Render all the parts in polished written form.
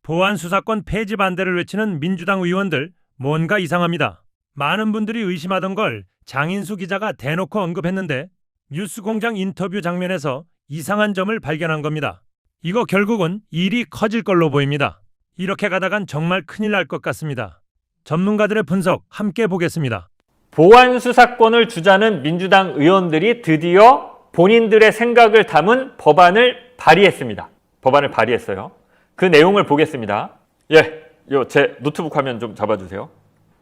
보안수사권 폐지 반대를 외치는 민주당 의원들, 뭔가 이상합니다. 많은 분들이 의심하던 걸 장인수 기자가 대놓고 언급했는데 뉴스공장 인터뷰 장면에서 이상한 점을 발견한 겁니다. 이거 결국은 일이 커질 걸로 보입니다. 이렇게 가다간 정말 큰일 날 것 같습니다. 전문가들의 분석 함께 보겠습니다. 보안수사권을 주자는 민주당 의원들이 드디어 본인들의 생각을 담은 법안을 발의했습니다. 법안을 발의했어요. 그 내용을 보겠습니다. 제 노트북 화면 좀 잡아주세요.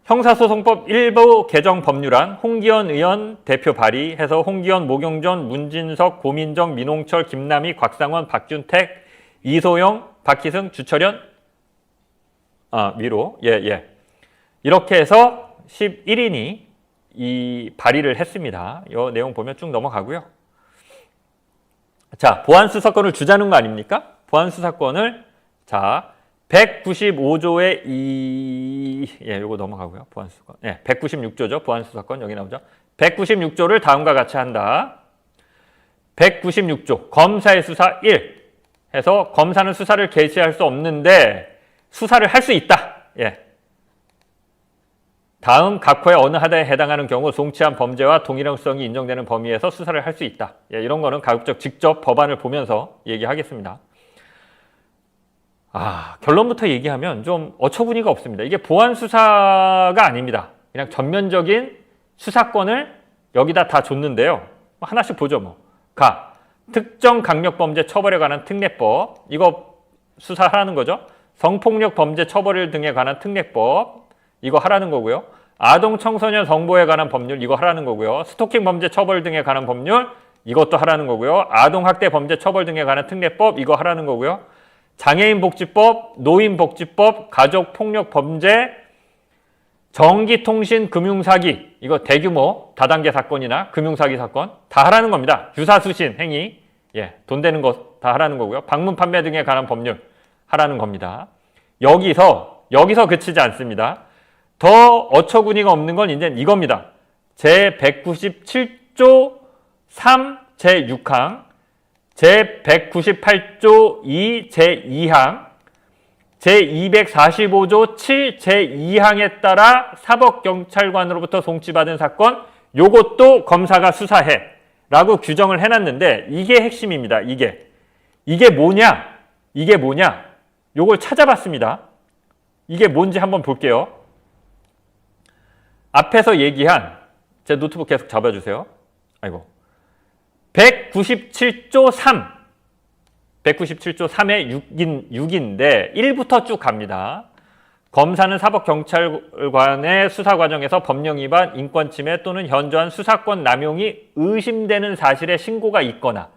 형사소송법 일부 개정 법률안 홍기현 의원 대표 발의해서 홍기현, 모경전, 문진석, 고민정, 민홍철, 김남희, 곽상원, 박준택, 이소영, 박희승, 주철현 위로 이렇게 해서 11인이 이 발의를 했습니다. 이 내용 보면 쭉 넘어가고요. 자, 보안수사권을 주자는 거 아닙니까? 보안수사권을 195조의 요거 넘어가고요. 보안수사권. 196조죠. 보안수사권 여기 나오죠. 196조를 다음과 같이 한다. 196조 검사의 수사 1 해서 검사는 수사를 개시할 수 없는데 수사를 할 수 있다. 다음 각호의 어느 하나에 해당하는 경우 송치한 범죄와 동일성이 인정되는 범위에서 수사를 할 수 있다. 이런 거는 가급적 직접 법안을 보면서 얘기하겠습니다. 결론부터 얘기하면 좀 어처구니가 없습니다. 이게 보안수사가 아닙니다. 그냥 전면적인 수사권을 여기다 다 줬는데요. 하나씩 보죠. 특정 강력범죄 처벌에 관한 특례법, 이거 수사하라는 거죠. 성폭력 범죄 처벌 등에 관한 특례법, 이거 하라는 거고요. 아동 청소년 성보에 관한 법률, 이거 하라는 거고요. 스토킹 범죄 처벌 등에 관한 법률, 이것도 하라는 거고요. 아동 학대 범죄 처벌 등에 관한 특례법, 이거 하라는 거고요. 장애인 복지법, 노인 복지법, 가족 폭력 범죄, 전기통신 금융사기, 이거 대규모 다단계 사건이나 금융사기 사건 다 하라는 겁니다. 유사수신 행위, 돈 되는 거 다 하라는 거고요. 방문 판매 등에 관한 법률 하라는 겁니다. 여기서 그치지 않습니다. 더 어처구니가 없는 건 이제 이겁니다. 제197조 3 제6항, 제198조 2 제2항, 제245조 7 제2항에 따라 사법경찰관으로부터 송치받은 사건, 요것도 검사가 수사해 라고 규정을 해놨는데 이게 핵심입니다. 이게 뭐냐? 요걸 찾아봤습니다. 이게 뭔지 한번 볼게요. 앞에서 얘기한, 제 노트북 계속 잡아주세요. 197조 3, 197조 3의 6인데 1부터 쭉 갑니다. 검사는 사법경찰관의 수사 과정에서 법령 위반, 인권침해 또는 현저한 수사권 남용이 의심되는 사실의 신고가 있거나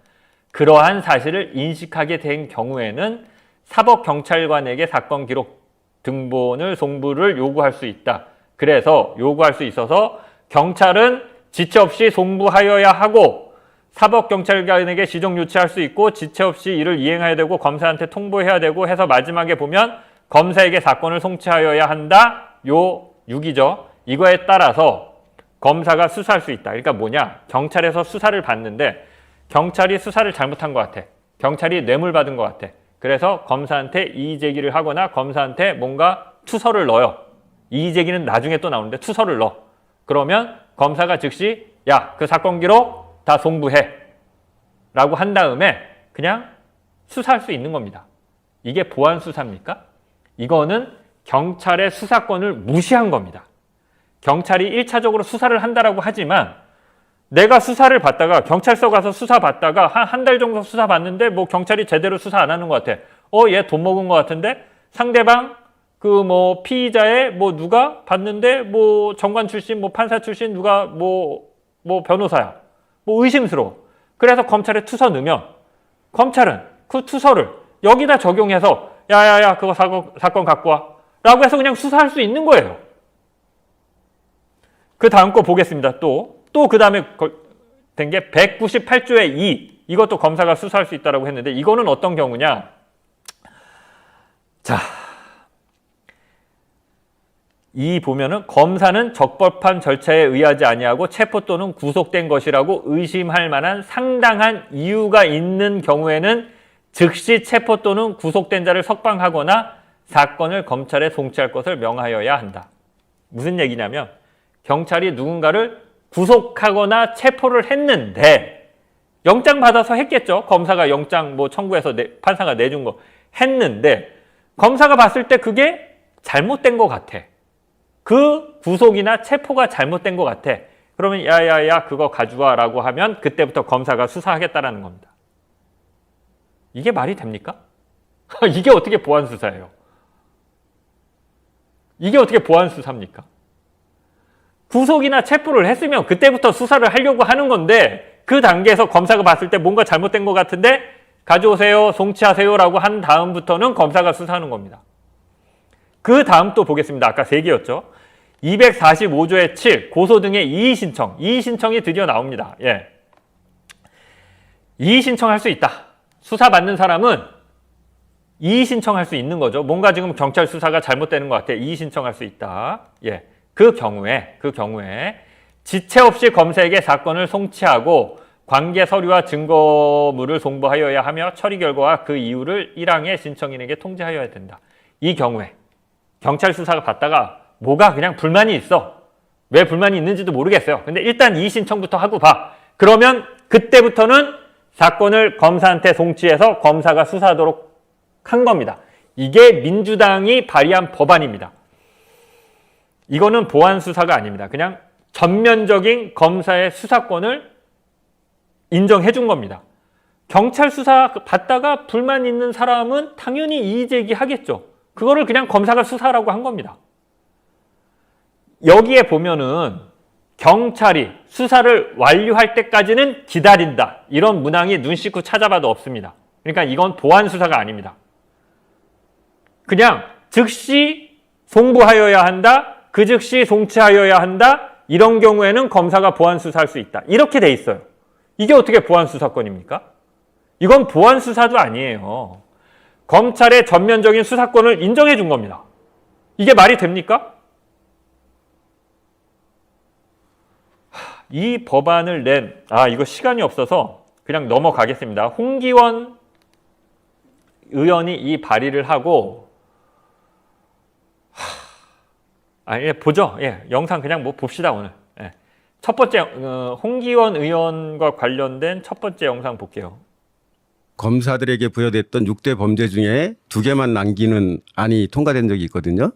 그러한 사실을 인식하게 된 경우에는 사법경찰관에게 사건 기록 등본을 송부를 요구할 수 있다. 그래서 요구할 수 있어서 경찰은 지체 없이 송부하여야 하고 사법경찰관에게 지정 요치할 수 있고 지체 없이 이를 이행해야 되고 검사한테 통보해야 되고 해서 마지막에 보면 검사에게 사건을 송치하여야 한다. 요 6이죠. 이거에 따라서 검사가 수사할 수 있다. 그러니까 뭐냐? 경찰에서 수사를 받는데 경찰이 수사를 잘못한 것 같아. 경찰이 뇌물 받은 것 같아. 그래서 검사한테 이의 제기를 하거나 검사한테 뭔가 투서를 넣어요. 이의 제기는 나중에 또 나오는데 투서를 넣어. 그러면 검사가 즉시 그 사건 기록 다 송부해 라고 한 다음에 그냥 수사할 수 있는 겁니다. 이게 보안 수사입니까? 이거는 경찰의 수사권을 무시한 겁니다. 경찰이 1차적으로 수사를 한다라고 하지만 내가 수사를 받다가 경찰서 가서 수사 받다가 한 달 정도 수사 받는데 뭐 경찰이 제대로 수사 안 하는 것 같아. 얘 돈 먹은 것 같은데 상대방 피의자의 누가 봤는데 정관 출신 판사 출신 누가 변호사야. 의심스러워. 그래서 검찰에 투서 넣으면 검찰은 그 투서를 여기다 적용해서 야야야 그거 사건 갖고 와 라고 해서 그냥 수사할 수 있는 거예요. 그 다음 거 보겠습니다. 또 그 다음에 된 게 198조의 2 이것도 검사가 수사할 수 있다고 했는데 이거는 어떤 경우냐. 이 보면은 검사는 적법한 절차에 의하지 아니하고 체포 또는 구속된 것이라고 의심할 만한 상당한 이유가 있는 경우에는 즉시 체포 또는 구속된 자를 석방하거나 사건을 검찰에 송치할 것을 명하여야 한다. 무슨 얘기냐면 경찰이 누군가를 구속하거나 체포를 했는데 영장 받아서 했겠죠. 검사가 영장 청구해서 판사가 내준 거 했는데 검사가 봤을 때 그게 잘못된 것 같아. 그 구속이나 체포가 잘못된 것 같아. 그러면 야야야 그거 가져와라고 하면 그때부터 검사가 수사하겠다라는 겁니다. 이게 말이 됩니까? 이게 어떻게 보안 수사예요? 이게 어떻게 보안 수사입니까? 구속이나 체포를 했으면 그때부터 수사를 하려고 하는 건데 그 단계에서 검사가 봤을 때 뭔가 잘못된 것 같은데 가져오세요, 송치하세요라고 한 다음부터는 검사가 수사하는 겁니다. 그 다음 또 보겠습니다. 아까 3개였죠. 245조의 7 고소 등의 이의 신청. 이의 신청이 드디어 나옵니다. 예. 이의 신청할 수 있다. 수사받는 사람은 이의 신청할 수 있는 거죠. 뭔가 지금 경찰 수사가 잘못되는 것 같아. 이의 신청할 수 있다. 예. 그 경우에 지체 없이 검사에게 사건을 송치하고 관계 서류와 증거물을 송부하여야 하며 처리 결과와 그 이유를 1항의 신청인에게 통지하여야 된다. 이 경우에 경찰 수사가 받다가 뭐가 그냥 불만이 있어. 왜 불만이 있는지도 모르겠어요. 근데 일단 이의 신청부터 하고 봐. 그러면 그때부터는 사건을 검사한테 송치해서 검사가 수사하도록 한 겁니다. 이게 민주당이 발의한 법안입니다. 이거는 보안 수사가 아닙니다. 그냥 전면적인 검사의 수사권을 인정해 준 겁니다. 경찰 수사 받다가 불만 있는 사람은 당연히 이의 제기하겠죠. 그거를 그냥 검사가 수사하라고 한 겁니다. 여기에 보면은 경찰이 수사를 완료할 때까지는 기다린다. 이런 문항이 눈 씻고 찾아봐도 없습니다. 그러니까 이건 보안 수사가 아닙니다. 그냥 즉시 송부하여야 한다. 그 즉시 송치하여야 한다. 이런 경우에는 검사가 보안 수사할 수 있다. 이렇게 돼 있어요. 이게 어떻게 보안 수사권입니까? 이건 보안 수사도 아니에요. 검찰의 전면적인 수사권을 인정해 준 겁니다. 이게 말이 됩니까? 이 법안을 이거 시간이 없어서 그냥 넘어가겠습니다. 홍기원 의원이 이 발의를 하고 보죠. 영상 그냥 봅시다 오늘. 첫 번째 홍기원 의원과 관련된 첫 번째 영상 볼게요. 검사들에게 부여됐던 6대 범죄 중에 2개만 남기는 안이 통과된 적이 있거든요.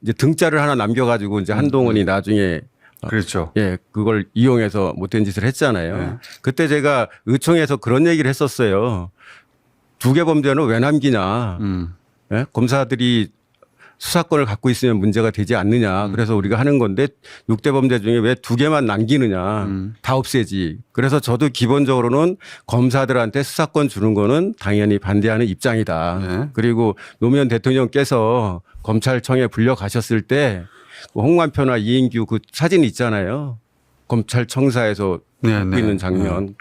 이제 등자를 하나 남겨가지고 이제 한동훈이 나중에 그렇죠. 그걸 이용해서 못된 짓을 했잖아요. 그때 제가 의총에서 그런 얘기를 했었어요. 2개 범죄는 왜 남기냐. 검사들이 수사권을 갖고 있으면 문제가 되지 않느냐. 그래서 우리가 하는 건데 6대 범죄 중에 왜 2개만 남기느냐. 다 없애지. 그래서 저도 기본적으로는 검사들한테 수사권 주는 거는 당연히 반대하는 입장이다. 그리고 노무현 대통령께서 검찰청에 불려가셨을 때 홍만표나 이인규 그 사진 있잖아요. 검찰청사에서 웃고 있는 장면.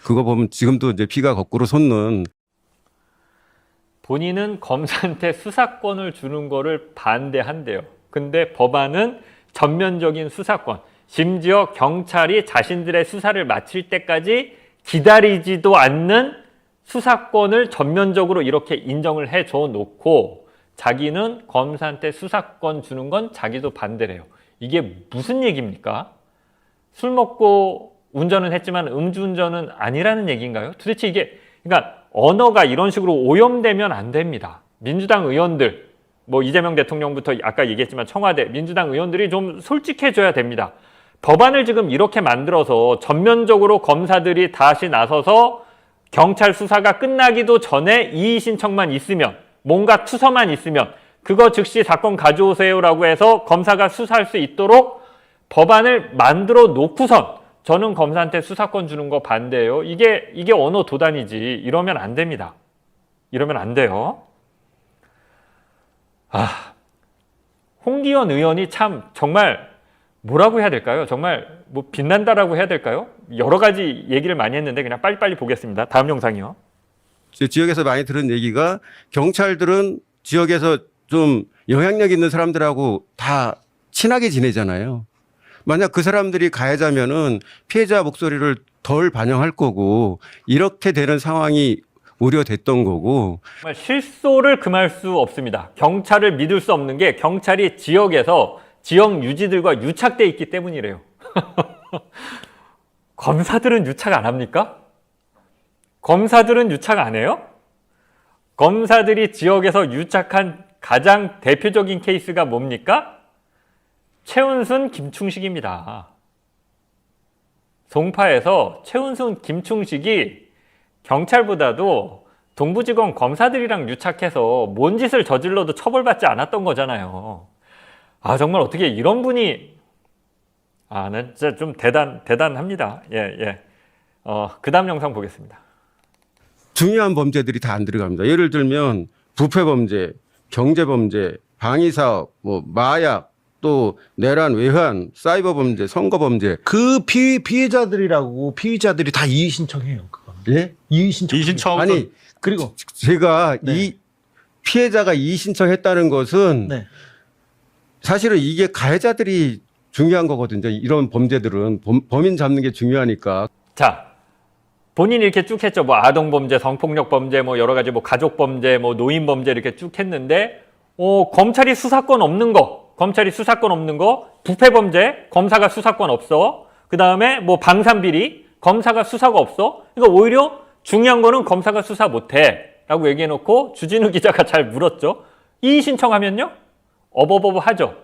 그거 보면 지금도 이제 피가 거꾸로 솟는. 본인은 검사한테 수사권을 주는 거를 반대한대요. 근데 법안은 전면적인 수사권, 심지어 경찰이 자신들의 수사를 마칠 때까지 기다리지도 않는 수사권을 전면적으로 이렇게 인정을 해줘 놓고 자기는 검사한테 수사권 주는 건 자기도 반대래요. 이게 무슨 얘기입니까? 술 먹고 운전은 했지만 음주운전은 아니라는 얘기인가요? 도대체 이게 그러니까 언어가 이런 식으로 오염되면 안 됩니다. 민주당 의원들, 이재명 대통령부터 아까 얘기했지만 청와대, 민주당 의원들이 좀 솔직해져야 됩니다. 법안을 지금 이렇게 만들어서 전면적으로 검사들이 다시 나서서 경찰 수사가 끝나기도 전에 이의 신청만 있으면 뭔가 투서만 있으면 그거 즉시 사건 가져오세요라고 해서 검사가 수사할 수 있도록 법안을 만들어 놓고선 저는 검사한테 수사권 주는 거 반대예요. 이게 언어 도단이지. 이러면 안 됩니다. 이러면 안 돼요. 홍기원 의원이 참 정말 뭐라고 해야 될까요? 정말 빛난다라고 해야 될까요? 여러 가지 얘기를 많이 했는데 그냥 빨리빨리 보겠습니다. 다음 영상이요. 제 지역에서 많이 들은 얘기가 경찰들은 지역에서 좀 영향력 있는 사람들하고 다 친하게 지내잖아요. 만약 그 사람들이 가해자면은 피해자 목소리를 덜 반영할 거고 이렇게 되는 상황이 우려됐던 거고. 정말 실소를 금할 수 없습니다. 경찰을 믿을 수 없는 게 경찰이 지역에서 지역 유지들과 유착돼 있기 때문이래요. 검사들은 유착 안 합니까? 검사들은 유착 안 해요? 검사들이 지역에서 유착한 가장 대표적인 케이스가 뭡니까? 최은순, 김충식입니다. 송파에서 최은순, 김충식이 경찰보다도 동부지검 검사들이랑 유착해서 뭔 짓을 저질러도 처벌받지 않았던 거잖아요. 아, 정말 어떻게 이런 분이, 난 진짜 좀 대단합니다. 그 다음 영상 보겠습니다. 중요한 범죄들이 다 안 들어갑니다. 예를 들면 부패 범죄, 경제 범죄, 방위 사업, 뭐 마약, 또 내란, 외환, 사이버 범죄, 선거 범죄. 그 피해자들이라고 피의자들이 다 이의 신청해요. 그거. 예? 이의 신청. 이의 신청. 아니, 그리고 제가 네. 이 피해자가 이의 신청했다는 것은 네. 사실은 이게 가해자들이 중요한 거거든요. 이런 범죄들은 범인 잡는 게 중요하니까. 자, 본인이 이렇게 쭉 했죠. 뭐 아동범죄, 성폭력범죄, 뭐 여러 가지 뭐 가족범죄, 뭐 노인범죄 이렇게 쭉 했는데, 검찰이 수사권 없는 거, 부패범죄, 검사가 수사권 없어. 그 다음에 뭐 방산비리, 검사가 수사가 없어. 그러니까 오히려 중요한 거는 검사가 수사 못해. 라고 얘기해놓고 주진우 기자가 잘 물었죠. 이의 신청하면요? 어버버버 하죠.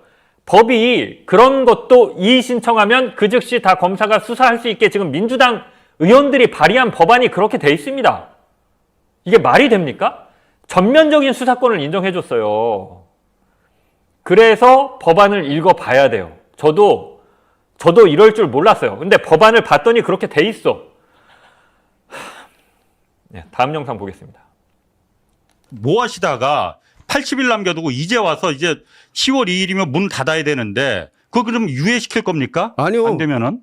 법이 그런 것도 이의 신청하면 그 즉시 다 검사가 수사할 수 있게 지금 민주당 의원들이 발의한 법안이 그렇게 돼 있습니다. 이게 말이 됩니까? 전면적인 수사권을 인정해줬어요. 그래서 법안을 읽어봐야 돼요. 저도 이럴 줄 몰랐어요. 근데 법안을 봤더니 그렇게 돼 있어. 다음 영상 보겠습니다. 뭐 하시다가 80일 남겨두고 이제 와서 이제 10월 2일이면 문 닫아야 되는데 그거 그럼 유예시킬 겁니까? 아니요. 안 되면은?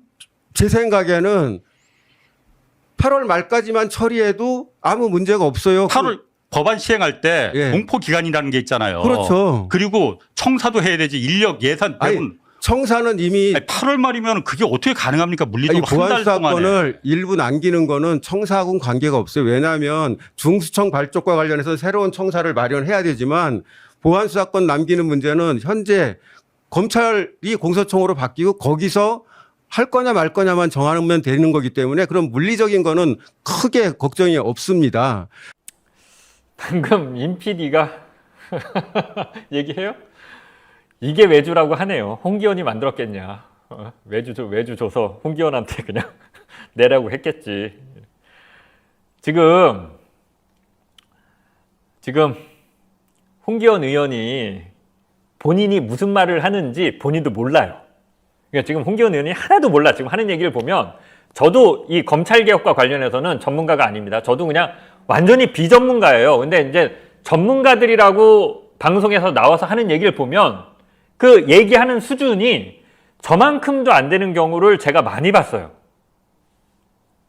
제 생각에는 8월 말까지만 처리해도 아무 문제가 없어요. 8월 법안 시행할 때 예. 공포 기간이라는 게 있잖아요. 그렇죠. 그리고 청사도 해야 되지. 인력 예산 아니, 대본. 청사는 이미 8월 말이면 그게 어떻게 가능합니까? 물리적으로 한 달 동안에. 보안수사권을 일부 남기는 거는 청사하고는 관계가 없어요. 왜냐하면 중수청 발족과 관련해서 새로운 청사를 마련해야 되지만 보안수사권 남기는 문제는 현재 검찰이 공소청으로 바뀌고 거기서 할 거냐 말 거냐만 정하면 되는 거기 때문에 그런 물리적인 거는 크게 걱정이 없습니다. 방금 임 PD가 얘기해요? 이게 외주라고 하네요. 홍기원이 만들었겠냐. 외주 줘서 홍기원한테 그냥 내라고 했겠지. 지금 홍기원 의원이 본인이 무슨 말을 하는지 본인도 몰라요. 그러니까 지금 홍기원 의원이 하나도 몰라. 지금 하는 얘기를 보면 저도 이 검찰개혁과 관련해서는 전문가가 아닙니다. 저도 그냥 완전히 비전문가예요. 근데 이제 전문가들이라고 방송에서 나와서 하는 얘기를 보면 그 얘기하는 수준이 저만큼도 안 되는 경우를 제가 많이 봤어요.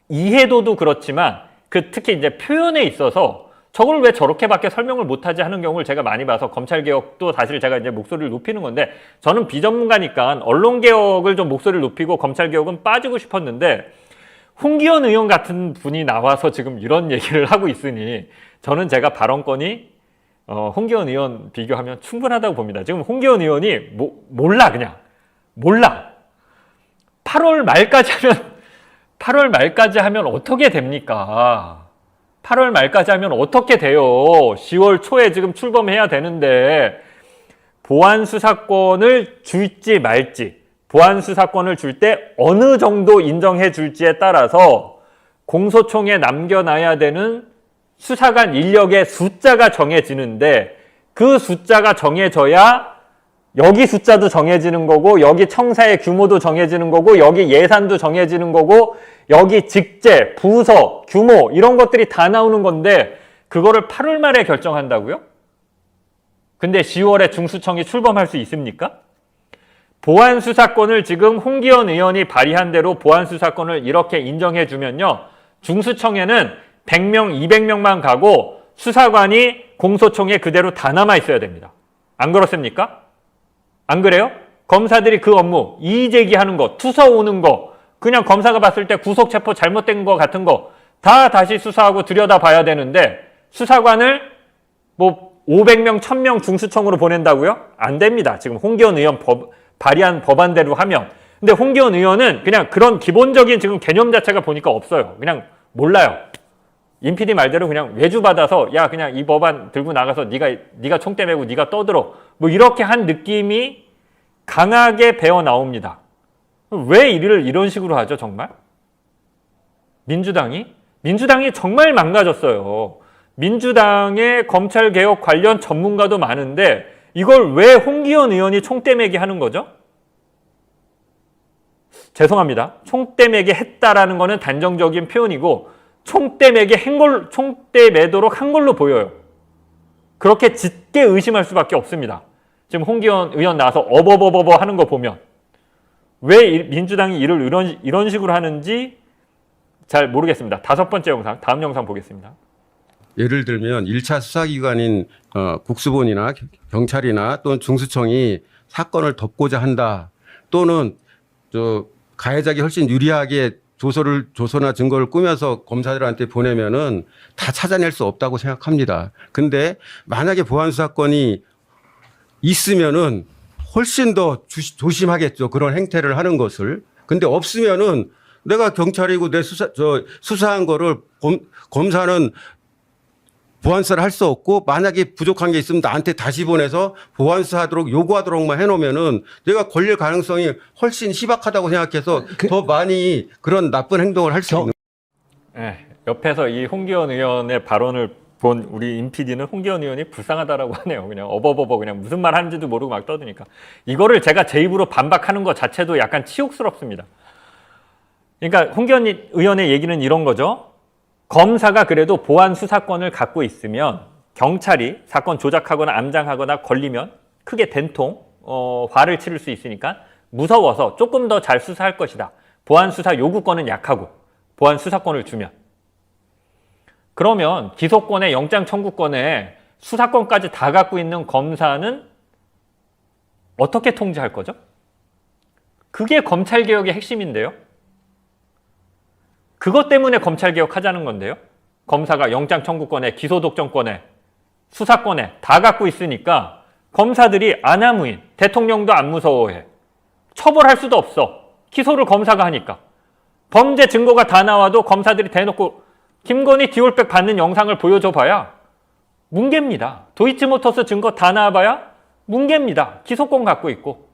이해도도 그렇지만 특히 이제 표현에 있어서 저걸 왜 저렇게밖에 설명을 못하지 하는 경우를 제가 많이 봐서 검찰개혁도 사실 제가 이제 목소리를 높이는 건데 저는 비전문가니까 언론개혁을 좀 목소리를 높이고 검찰개혁은 빠지고 싶었는데 홍기원 의원 같은 분이 나와서 지금 이런 얘기를 하고 있으니 저는 제가 발언권이 홍기원 의원 비교하면 충분하다고 봅니다. 지금 홍기원 의원이 몰라. 8월 말까지 하면 어떻게 됩니까? 8월 말까지 하면 어떻게 돼요? 10월 초에 지금 출범해야 되는데 보안수사권을 줄지 말지, 보안수사권을 줄 때 어느 정도 인정해 줄지에 따라서 공소총에 남겨놔야 되는 수사관 인력의 숫자가 정해지는데 그 숫자가 정해져야 여기 숫자도 정해지는 거고 여기 청사의 규모도 정해지는 거고 여기 예산도 정해지는 거고 여기 직제, 부서, 규모 이런 것들이 다 나오는 건데 그거를 8월 말에 결정한다고요? 근데 10월에 중수청이 출범할 수 있습니까? 보안수사권을 지금 홍기원 의원이 발의한 대로 보안수사권을 이렇게 인정해 주면요. 중수청에는 100명, 200명만 가고 수사관이 공소총에 그대로 다 남아 있어야 됩니다. 안 그렇습니까? 안 그래요? 검사들이 그 업무, 이의 제기하는 거, 투서 오는 거, 그냥 검사가 봤을 때 구속체포 잘못된 거 같은 거 다 다시 수사하고 들여다봐야 되는데 수사관을 뭐 500명, 1000명 중수청으로 보낸다고요? 안 됩니다. 지금 홍기현 의원 발의한 법안대로 하면. 근데 홍기현 의원은 그냥 그런 기본적인 지금 개념 자체가 보니까 없어요. 그냥 몰라요. 임 PD 말대로 그냥 외주받아서 야 그냥 이 법안 들고 나가서 네가 총대 메고 네가 떠들어. 뭐 이렇게 한 느낌이 강하게 배어 나옵니다. 왜 일을 이런 식으로 하죠, 정말? 민주당이 정말 망가졌어요. 민주당의 검찰개혁 관련 전문가도 많은데 이걸 왜 홍기현 의원이 총대매기 하는 거죠? 죄송합니다. 총대매기 했다라는 거는 단정적인 표현이고 총대 매도록 한 걸로 보여요. 그렇게 짙게 의심할 수밖에 없습니다. 지금 홍기현 의원 나와서 어버버버버 하는 거 보면 왜 민주당이 일을 이런 식으로 하는지 잘 모르겠습니다. 5번째 영상, 다음 영상 보겠습니다. 예를 들면 1차 수사기관인 국수본이나 경찰이나 또는 중수청이 사건을 덮고자 한다. 또는 가해자에게 훨씬 유리하게 조서나 증거를 꾸며서 검사들한테 보내면은 다 찾아낼 수 없다고 생각합니다. 근데 만약에 보안 수사권이 있으면은 훨씬 더 조심하겠죠. 그런 행태를 하는 것을. 근데 없으면은 내가 경찰이고 내 수사한 거를 검사는 보안수사를 할 수 없고 만약에 부족한 게 있으면 나한테 다시 보내서 보안수사하도록 요구하도록만 해놓으면은 내가 걸릴 가능성이 훨씬 희박하다고 생각해서 더 많이 그런 나쁜 행동을 할 수 있는. 네, 옆에서 이 홍기현 의원의 발언을 본 우리 임 PD는 홍기현 의원이 불쌍하다라고 하네요. 그냥 어버버버 그냥 무슨 말 하는지도 모르고 막 떠드니까. 이거를 제가 제 입으로 반박하는 것 자체도 약간 치욕스럽습니다. 그러니까 홍기현 의원의 얘기는 이런 거죠. 검사가 그래도 보안 수사권을 갖고 있으면 경찰이 사건 조작하거나 암장하거나 걸리면 크게 된통 화를 치를 수 있으니까 무서워서 조금 더 잘 수사할 것이다. 보안 수사 요구권은 약하고 보안 수사권을 주면. 그러면 기소권에 영장 청구권에 수사권까지 다 갖고 있는 검사는 어떻게 통제할 거죠? 그게 검찰개혁의 핵심인데요. 그것 때문에 검찰개혁 하자는 건데요. 검사가 영장 청구권에 기소독점권에 수사권에 다 갖고 있으니까 검사들이 아나무인, 대통령도 안 무서워해. 처벌할 수도 없어. 기소를 검사가 하니까. 범죄 증거가 다 나와도 검사들이 대놓고 김건희 디올백 받는 영상을 보여줘 봐야 뭉개입니다. 도이치모터스 증거 다 나와봐야 뭉개입니다. 기소권 갖고 있고.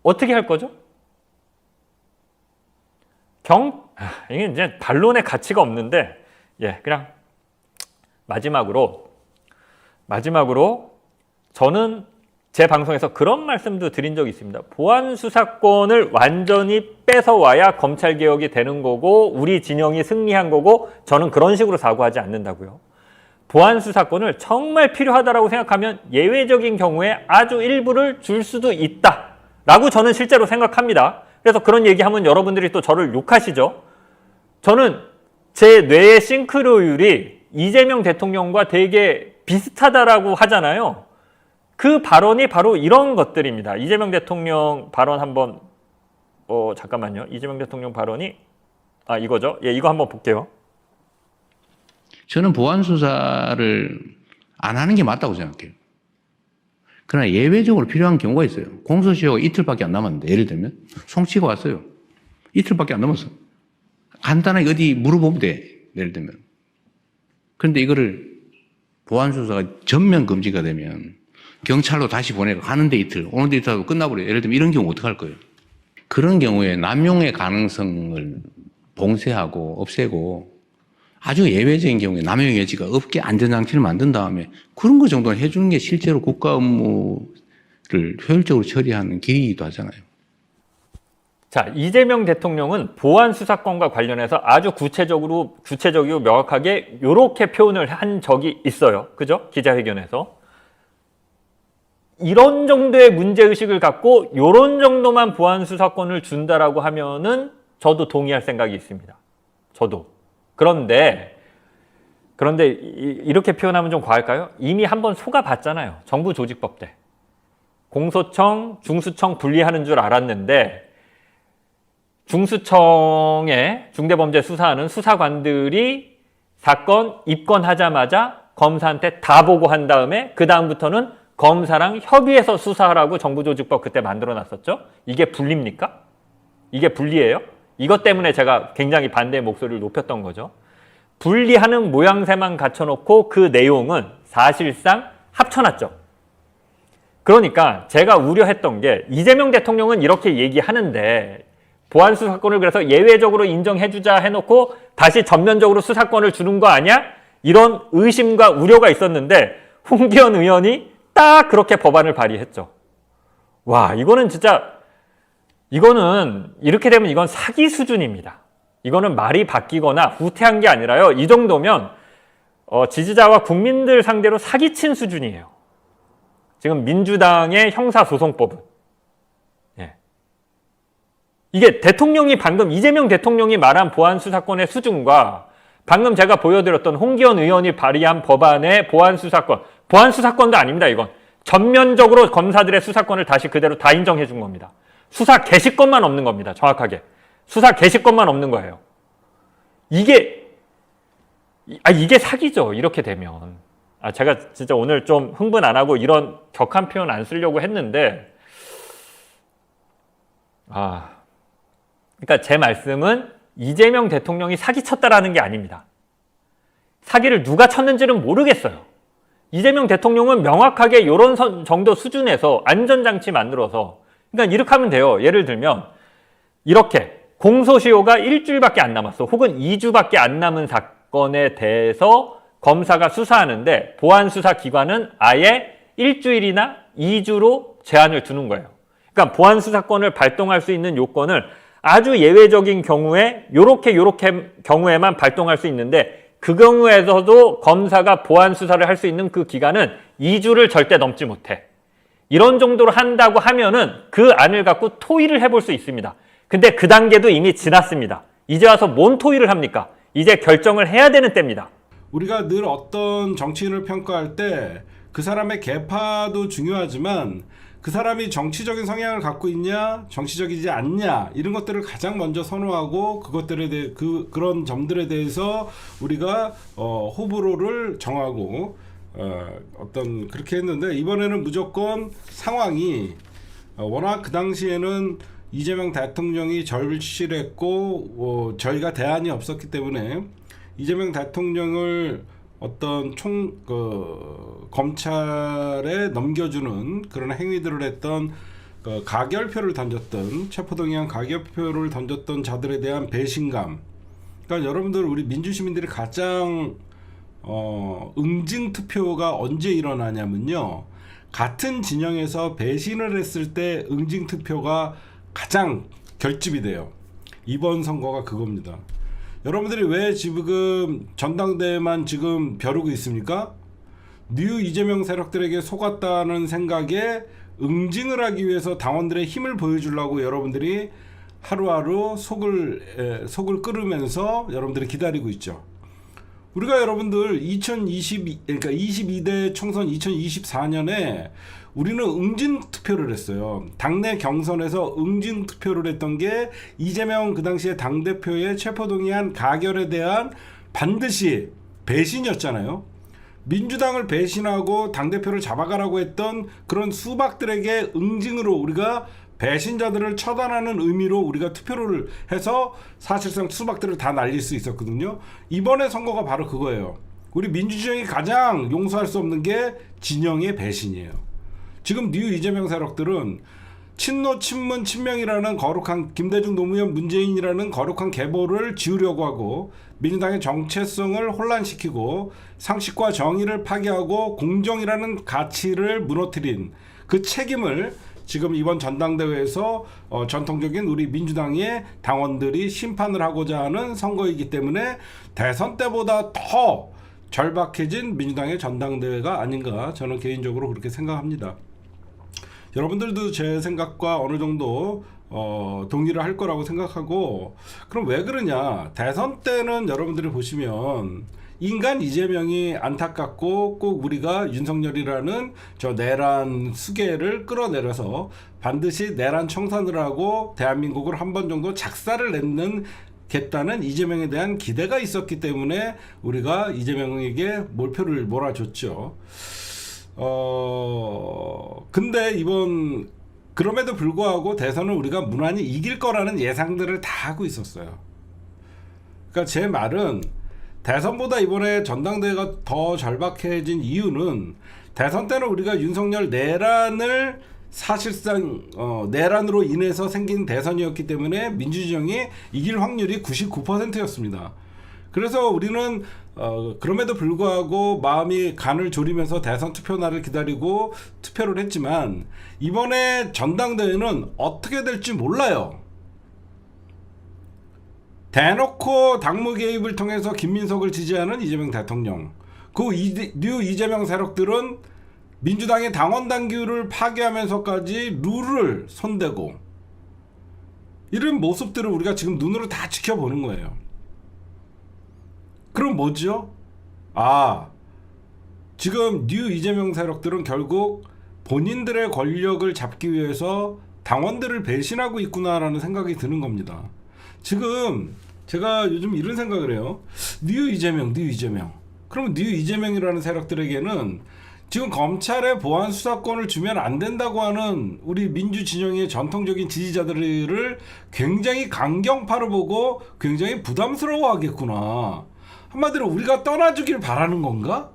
어떻게 할 거죠? 이게 이제 반론의 가치가 없는데, 그냥 마지막으로 저는 제 방송에서 그런 말씀도 드린 적이 있습니다. 보안 수사권을 완전히 뺏어와야 검찰개혁이 되는 거고 우리 진영이 승리한 거고 저는 그런 식으로 사고하지 않는다고요. 보안 수사권을 정말 필요하다라고 생각하면 예외적인 경우에 아주 일부를 줄 수도 있다라고 저는 실제로 생각합니다. 그래서 그런 얘기하면 여러분들이 또 저를 욕하시죠. 저는 제 뇌의 싱크로율이 이재명 대통령과 되게 비슷하다라고 하잖아요. 그 발언이 바로 이런 것들입니다. 이재명 대통령 발언 한번 잠깐만요. 이재명 대통령 발언이 이거죠. 이거 한번 볼게요. 저는 보안 수사를 안 하는 게 맞다고 생각해요. 그러나 예외적으로 필요한 경우가 있어요. 공소시효가 이틀밖에 안 남았는데 예를 들면 송치가 왔어요. 이틀밖에 안 남았어. 간단하게 어디 물어보면 돼. 예를 들면. 그런데 이거를 보안 수사가 전면 금지가 되면 경찰로 다시 보내고 가는데 이틀, 오는데 이틀 하고 끝나버려요. 예를 들면 이런 경우 어떡할 거예요? 그런 경우에 남용의 가능성을 봉쇄하고 없애고 아주 예외적인 경우에 남용의 여지가 없게 안전장치를 만든 다음에 그런 거 정도는 해주는 게 실제로 국가 업무를 효율적으로 처리하는 길이기도 하잖아요. 자, 이재명 대통령은 보안 수사권과 관련해서 아주 구체적이고 명확하게 이렇게 표현을 한 적이 있어요. 그죠? 기자회견에서. 이런 정도의 문제의식을 갖고 이런 정도만 보안 수사권을 준다라고 하면은 저도 동의할 생각이 있습니다. 저도. 그런데 이렇게 표현하면 좀 과할까요? 이미 한번 속아봤잖아요. 정부 조직법 때. 공소청, 중수청 분리하는 줄 알았는데 중수청의 중대범죄수사하는 수사관들이 사건 입건하자마자 검사한테 다 보고한 다음에 그 다음부터는 검사랑 협의해서 수사하라고 정부조직법 그때 만들어놨었죠. 이게 분리입니까? 이게 분리예요? 이것 때문에 제가 굉장히 반대의 목소리를 높였던 거죠. 분리하는 모양새만 갖춰놓고 그 내용은 사실상 합쳐놨죠. 그러니까 제가 우려했던 게 이재명 대통령은 이렇게 얘기하는데 보안수사권을 그래서 예외적으로 인정해주자 해놓고 다시 전면적으로 수사권을 주는 거 아니야? 이런 의심과 우려가 있었는데 홍기현 의원이 딱 그렇게 법안을 발의했죠. 와, 이거는 진짜 이거는 이렇게 되면 이건 사기 수준입니다. 이거는 말이 바뀌거나 후퇴한 게 아니라요. 이 정도면 지지자와 국민들 상대로 사기친 수준이에요. 지금 민주당의 형사소송법은. 예. 이게 대통령이 방금 이재명 대통령이 말한 보안수사권의 수준과 방금 제가 보여드렸던 홍기현 의원이 발의한 법안의 보안수사권도 아닙니다. 이건 전면적으로 검사들의 수사권을 다시 그대로 다 인정해 준 겁니다. 수사 개시권만 없는 겁니다. 정확하게. 수사 개시권만 없는 거예요. 이게 사기죠. 이렇게 되면. 제가 진짜 오늘 좀 흥분 안 하고 이런 격한 표현 안 쓰려고 했는데, 그러니까 제 말씀은 이재명 대통령이 사기쳤다라는 게 아닙니다. 사기를 누가 쳤는지는 모르겠어요. 이재명 대통령은 명확하게 이런 정도 수준에서 안전장치 만들어서, 그러니까 이렇게 하면 돼요. 예를 들면 이렇게 공소시효가 일주일밖에 안 남았어. 혹은 2주밖에 안 남은 사건에 대해서 검사가 수사하는데 보안수사기관은 아예 일주일이나 2주로 제한을 두는 거예요. 그러니까 보안수사권을 발동할 수 있는 요건을 아주 예외적인 경우에 요렇게 경우에만 발동할 수 있는데 그 경우에서도 검사가 보안수사를 할 수 있는 그 기간은 2주를 절대 넘지 못해. 이런 정도로 한다고 하면은 그 안을 갖고 토의를 해볼 수 있습니다. 근데 그 단계도 이미 지났습니다. 이제 와서 뭔 토의를 합니까? 이제 결정을 해야 되는 때입니다. 우리가 늘 어떤 정치인을 평가할 때 그 사람의 계파도 중요하지만 그 사람이 정치적인 성향을 갖고 있냐, 정치적이지 않냐, 이런 것들을 가장 먼저 선호하고 그것들에 대해 그런 점들에 대해서 우리가 호불호를 정하고 어떤 그렇게 했는데, 이번에는 무조건 상황이 워낙 그 당시에는 이재명 대통령이 절실했고 저희가 대안이 없었기 때문에 이재명 대통령을 어떤 검찰에 넘겨주는 그런 행위들을 했던 가결표를 던졌던, 체포동의안 가결표를 던졌던 자들에 대한 배신감. 그러니까 여러분들, 우리 민주시민들이 가장 응징 투표가 언제 일어나냐면요, 같은 진영에서 배신을 했을 때 응징 투표가 가장 결집이 돼요. 이번 선거가 그겁니다. 여러분들이 왜 지금 전당대회만 지금 벼르고 있습니까? 뉴 이재명 세력들에게 속았다는 생각에 응징을 하기 위해서 당원들의 힘을 보여주려고 여러분들이 하루하루 속을 끓으면서 여러분들이 기다리고 있죠. 우리가 여러분들 22대 총선 2024년에 우리는 응징 투표를 했어요. 당내 경선에서 응징 투표를 했던 게 이재명 그 당시에 당대표의 체포동의안 가결에 대한 반드시 배신이었잖아요. 민주당을 배신하고 당대표를 잡아가라고 했던 그런 수박들에게 응징으로 우리가 배신자들을 처단하는 의미로 우리가 투표를 해서 사실상 수박들을 다 날릴 수 있었거든요. 이번에 선거가 바로 그거예요. 우리 민주주의가 가장 용서할 수 없는 게 진영의 배신이에요. 지금 뉴 이재명 세력들은 친노, 친문, 친명이라는 거룩한, 김대중, 노무현, 문재인이라는 거룩한 계보를 지우려고 하고 민주당의 정체성을 혼란시키고 상식과 정의를 파괴하고 공정이라는 가치를 무너뜨린 그 책임을 지금 이번 전당대회에서 전통적인 우리 민주당의 당원들이 심판을 하고자 하는 선거이기 때문에 대선 때보다 더 절박해진 민주당의 전당대회가 아닌가, 저는 개인적으로 그렇게 생각합니다. 여러분들도 제 생각과 어느 정도 동의를 할 거라고 생각하고, 그럼 왜 그러냐, 대선 때는 여러분들이 보시면 인간 이재명이 안타깝고 꼭 우리가 윤석열이라는 저 내란 수계를 끌어내려서 반드시 내란 청산을 하고 대한민국을 한 번 정도 작사를 냈겠다는 이재명에 대한 기대가 있었기 때문에 우리가 이재명에게 몰표를 몰아줬죠. 근데 이번 그럼에도 불구하고 대선을 우리가 무난히 이길 거라는 예상들을 다 하고 있었어요. 그러니까 제 말은 대선보다 이번에 전당대회가 더 절박해진 이유는 대선 때는 우리가 윤석열 내란을 사실상 내란으로 인해서 생긴 대선이었기 때문에 민주진영이 이길 확률이 99%였습니다. 그래서 우리는 그럼에도 불구하고 마음이 간을 졸이면서 대선 투표 날을 기다리고 투표를 했지만 이번에 전당대회는 어떻게 될지 몰라요. 대놓고 당무 개입을 통해서 김민석을 지지하는 이재명 대통령, 그 뉴 이재명 세력들은 민주당의 당원 당규를 파괴하면서까지 룰을 손대고 이런 모습들을 우리가 지금 눈으로 다 지켜보는 거예요. 그럼 뭐죠? 지금 뉴 이재명 세력들은 결국 본인들의 권력을 잡기 위해서 당원들을 배신하고 있구나라는 생각이 드는 겁니다. 지금 제가 요즘 이런 생각을 해요. 뉴 이재명. 그러면 뉴 이재명이라는 세력들에게는 지금 검찰의 보안 수사권을 주면 안 된다고 하는 우리 민주 진영의 전통적인 지지자들을 굉장히 강경파로 보고 굉장히 부담스러워하겠구나. 한마디로 우리가 떠나주길 바라는 건가?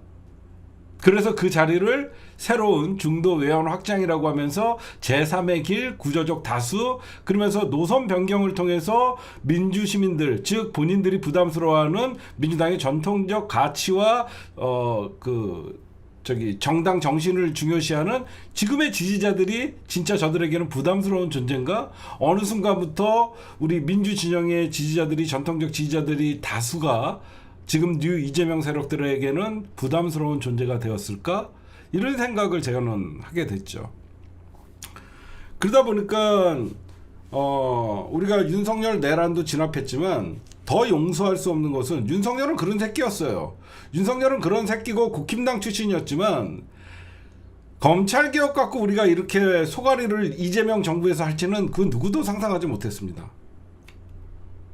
그래서 그 자리를 새로운 중도 외연 확장이라고 하면서 제3의 길, 구조적 다수, 그러면서 노선 변경을 통해서 민주 시민들, 즉 본인들이 부담스러워하는 민주당의 전통적 가치와 정당 정신을 중요시하는 지금의 지지자들이 진짜 저들에게는 부담스러운 존재인가? 어느 순간부터 우리 민주 진영의 지지자들이, 전통적 지지자들이 다수가 지금 뉴 이재명 세력들에게는 부담스러운 존재가 되었을까? 이런 생각을 저는 하게 됐죠. 그러다 보니까 우리가 윤석열 내란도 진압했지만 더 용서할 수 없는 것은 윤석열은 그런 새끼였어요. 윤석열은 그런 새끼고 국힘당 출신이었지만 검찰개혁 갖고 우리가 이렇게 소가리를 이재명 정부에서 할지는 그 누구도 상상하지 못했습니다.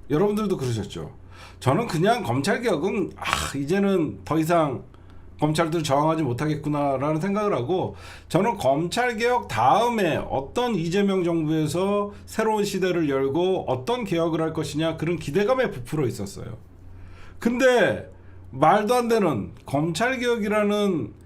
여러분들도 그러셨죠. 저는 그냥 검찰개혁은 이제는 더 이상 검찰도 저항하지 못하겠구나라는 생각을 하고 저는 검찰개혁 다음에 어떤 이재명 정부에서 새로운 시대를 열고 어떤 개혁을 할 것이냐 그런 기대감에 부풀어 있었어요. 근데 말도 안 되는 검찰개혁이라는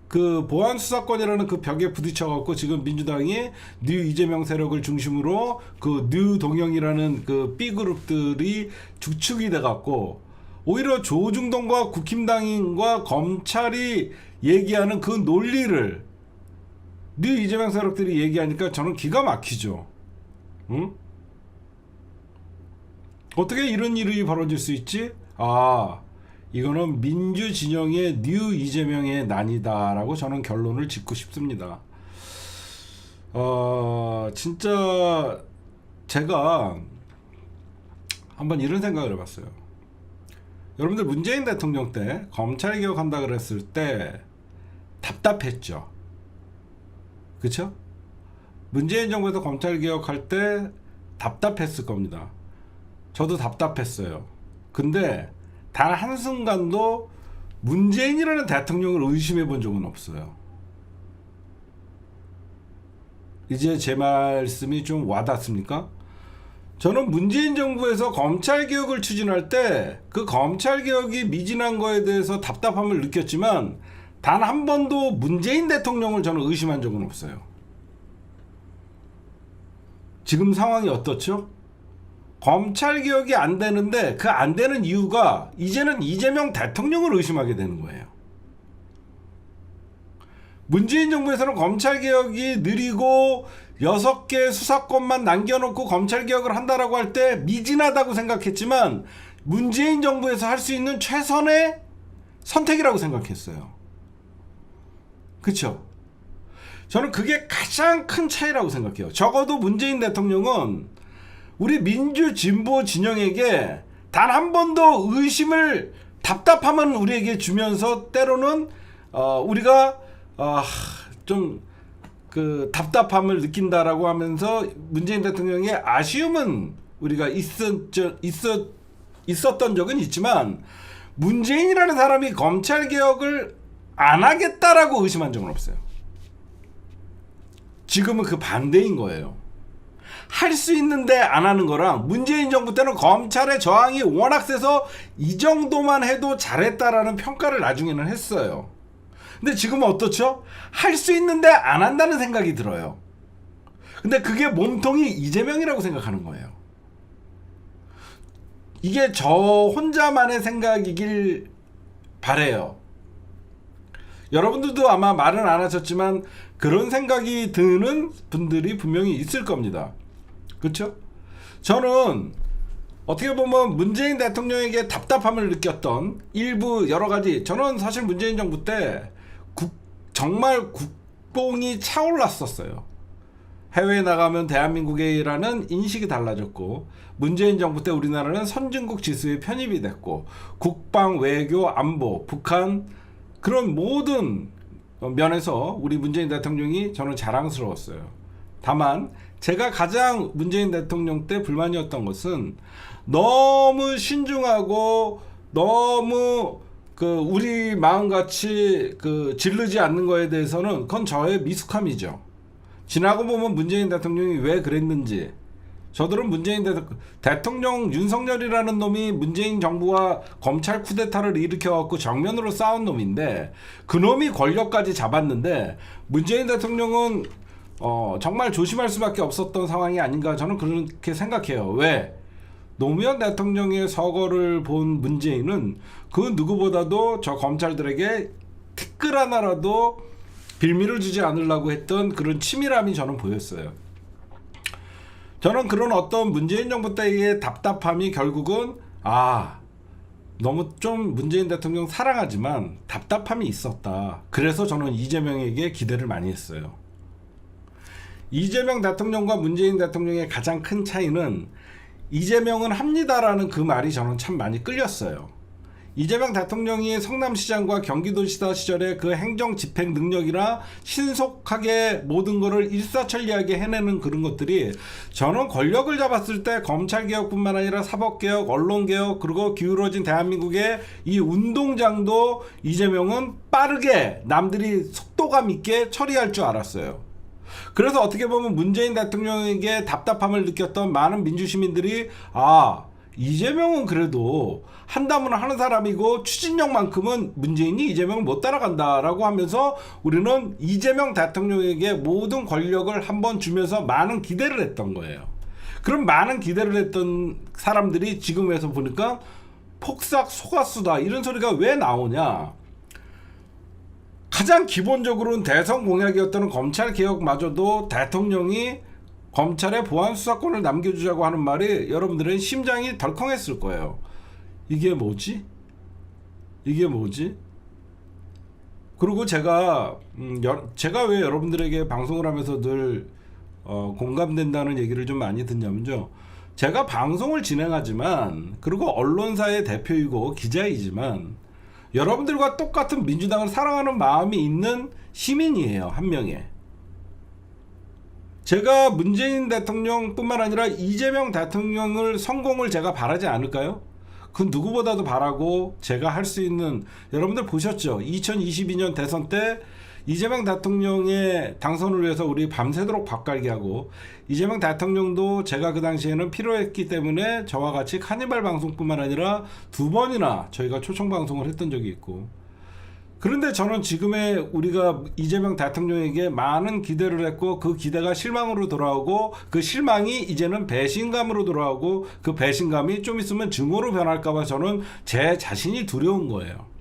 그 보안수사권이라는 그 벽에 부딪혀갖고 지금 민주당이 뉴 이재명 세력을 중심으로 그 뉴 동영이라는 그 B그룹들이 주축이 돼갖고 오히려 조중동과 국힘당과 검찰이 얘기하는 그 논리를 뉴 이재명 세력들이 얘기하니까 저는 기가 막히죠. 응? 어떻게 이런 일이 벌어질 수 있지? 이거는 민주 진영의 뉴 이재명의 난이다라고 저는 결론을 짓고 싶습니다. 진짜 제가 한번 이런 생각을 해봤어요. 여러분들 문재인 대통령 때 검찰 개혁한다 그랬을 때 답답했죠. 그쵸? 문재인 정부에서 검찰 개혁할 때 답답했을 겁니다. 저도 답답했어요. 근데 단 한순간도 문재인이라는 대통령을 의심해 본 적은 없어요. 이제 제 말씀이 좀 와닿습니까? 저는 문재인 정부에서 검찰개혁을 추진할 때 그 검찰개혁이 미진한 거에 대해서 답답함을 느꼈지만 단 한 번도 문재인 대통령을 저는 의심한 적은 없어요. 지금 상황이 어떻죠? 검찰개혁이 안 되는데 그 안 되는 이유가 이제는 이재명 대통령을 의심하게 되는 거예요. 문재인 정부에서는 검찰개혁이 느리고 6개 수사권만 남겨놓고 검찰개혁을 한다라고 할 때 미진하다고 생각했지만 문재인 정부에서 할 수 있는 최선의 선택이라고 생각했어요. 그렇죠? 저는 그게 가장 큰 차이라고 생각해요. 적어도 문재인 대통령은 우리 민주 진보 진영에게 단 한 번도 의심을 답답함은 우리에게 주면서 때로는 우리가 좀 그 답답함을 느낀다라고 하면서 문재인 대통령의 아쉬움은 우리가 있었던 적은 있지만 문재인이라는 사람이 검찰 개혁을 안 하겠다라고 의심한 적은 없어요. 지금은 그 반대인 거예요. 할 수 있는데 안 하는 거랑 문재인 정부 때는 검찰의 저항이 워낙 세서 이 정도만 해도 잘했다라는 평가를 나중에는 했어요. 근데 지금은 어떻죠? 할 수 있는데 안 한다는 생각이 들어요. 근데 그게 몸통이 이재명이라고 생각하는 거예요. 이게 저 혼자만의 생각이길 바래요. 여러분들도 아마 말은 안 하셨지만 그런 생각이 드는 분들이 분명히 있을 겁니다. 그렇죠? 저는 어떻게 보면 문재인 대통령에게 답답함을 느꼈던 일부 여러 가지, 저는 사실 문재인 정부 때 정말 국뽕이 차올랐었어요. 해외에 나가면 대한민국이라는 인식이 달라졌고, 문재인 정부 때 우리나라는 선진국 지수에 편입이 됐고, 국방, 외교, 안보, 북한, 그런 모든 면에서 우리 문재인 대통령이 저는 자랑스러웠어요. 다만 제가 가장 문재인 대통령 때 불만이었던 것은 너무 신중하고 너무 우리 마음같이 질르지 않는 거에 대해서는 그건 저의 미숙함이죠. 지나고 보면 문재인 대통령이 왜 그랬는지, 저들은 문재인 대통령 윤석열이라는 놈이 문재인 정부와 검찰 쿠데타를 일으켜갖고 정면으로 싸운 놈인데 그 놈이 권력까지 잡았는데 문재인 대통령은 정말 조심할 수밖에 없었던 상황이 아닌가, 저는 그렇게 생각해요. 왜? 노무현 대통령의 서거를 본 문재인은 그 누구보다도 저 검찰들에게 티끌 하나라도 빌미를 주지 않으려고 했던 그런 치밀함이 저는 보였어요. 저는 그런 어떤 문재인 정부 때의 답답함이 결국은 너무 좀 문재인 대통령 사랑하지만 답답함이 있었다. 그래서 저는 이재명에게 기대를 많이 했어요. 이재명 대통령과 문재인 대통령의 가장 큰 차이는 이재명은 합니다라는 그 말이 저는 참 많이 끌렸어요. 이재명 대통령이 성남시장과 경기도지사 시절에 그 행정 집행 능력이나 신속하게 모든 것을 일사천리하게 해내는 그런 것들이, 저는 권력을 잡았을 때 검찰개혁뿐만 아니라 사법개혁, 언론개혁, 그리고 기울어진 대한민국의 이 운동장도 이재명은 빠르게 남들이 속도감 있게 처리할 줄 알았어요. 그래서 어떻게 보면 문재인 대통령에게 답답함을 느꼈던 많은 민주시민들이 이재명은 그래도 한다면 하는 사람이고 추진력만큼은 문재인이 이재명을 못 따라간다라고 하면서 우리는 이재명 대통령에게 모든 권력을 한번 주면서 많은 기대를 했던 거예요. 그럼 많은 기대를 했던 사람들이 지금에서 보니까 폭삭 속았수다 이런 소리가 왜 나오냐. 가장 기본적으로는 대선 공약이었던 검찰개혁마저도 대통령이 검찰에 보안 수사권을 남겨주자고 하는 말이 여러분들의 심장이 덜컹했을 거예요. 이게 뭐지? 그리고 제가 왜 여러분들에게 방송을 하면서 늘 공감된다는 얘기를 좀 많이 듣냐면요. 제가 방송을 진행하지만, 그리고 언론사의 대표이고 기자이지만 여러분들과 똑같은 민주당을 사랑하는 마음이 있는 시민이에요. 한 명에. 제가 문재인 대통령뿐만 아니라 이재명 대통령을 성공을 제가 바라지 않을까요? 그 누구보다도 바라고 제가 할 수 있는, 여러분들 보셨죠? 2022년 대선 때 이재명 대통령의 당선을 위해서 우리 밤새도록 밥갈기하고, 이재명 대통령도 제가 그 당시에는 필요했기 때문에 저와 같이 카니발 방송뿐만 아니라 2번이나 저희가 초청 방송을 했던 적이 있고, 그런데 저는 지금의 우리가 이재명 대통령에게 많은 기대를 했고, 그 기대가 실망으로 돌아오고, 그 실망이 이제는 배신감으로 돌아오고, 그 배신감이 좀 있으면 증오로 변할까 봐 저는 제 자신이 두려운 거예요.